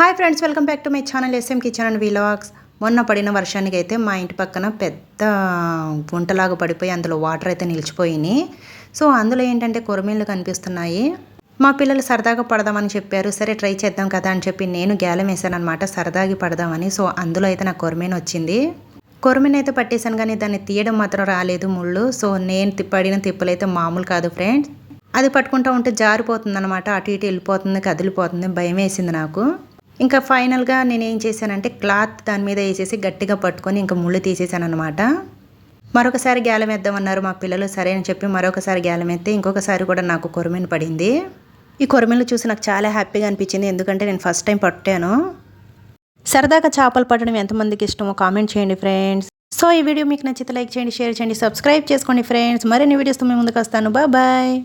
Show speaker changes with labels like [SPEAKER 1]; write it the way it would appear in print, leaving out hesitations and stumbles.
[SPEAKER 1] Hi friends, welcome back to my channel S M kitchen and vlogs. మొన్న పడిన వర్షానికి అయితే మా ఇంటి పక్కన పెద్ద గుంటలాగా పడిపోయి అందులో వాటర్ అయితే నిలిచిపోయినాయి. సో అందులో ఏంటంటే కొరమీన్లు కనిపిస్తున్నాయి. మా పిల్లలు సరదాగా పడదామని చెప్పారు. సరే ట్రై చేద్దాం కదా అని చెప్పి నేను గ్యాలం వేసాను అనమాట, సరదాగా పడదామని. సో అందులో అయితే నాకు కొరమీన్ వచ్చింది. కొరమీన్ అయితే పట్టేశాను, కానీ దాన్ని తీయడం మాత్రం రాలేదు ముళ్ళు. సో నేను పడిన తిప్పలైతే మామూలు కాదు ఫ్రెండ్స్. అది పట్టుకుంటూ ఉంటే జారిపోతుంది అనమాట, అటు ఇటు వెళ్ళిపోతుంది, కదిలిపోతుంది. భయం వేసింది నాకు. ఇంకా ఫైనల్గా నేను ఏం చేశానంటే క్లాత్ దాని మీద వేసేసి గట్టిగా పట్టుకొని ఇంకా ముళ్ళు తీసేసాను అనమాట. మరొకసారి గ్యాలం వేద్దామన్నారు మా పిల్లలు. సరే అని చెప్పి మరొకసారి గ్యాలం ఎత్తే ఇంకొకసారి కూడా నాకు కొరమీను పడింది. ఈ కొరమీను చూసి నాకు చాలా హ్యాపీగా అనిపించింది, ఎందుకంటే నేను ఫస్ట్ టైం పట్టాను. సరదాగా చేపలు పట్టడం ఎంతమందికి ఇష్టమో కామెంట్ చేయండి ఫ్రెండ్స్. సో ఈ వీడియో మీకు నచ్చితే లైక్ చేయండి, షేర్ చేయండి, సబ్స్క్రైబ్ చేసుకోండి ఫ్రెండ్స్. మరిన్ని వీడియోస్తో మేము ముందుకు వస్తాను. బాయ్.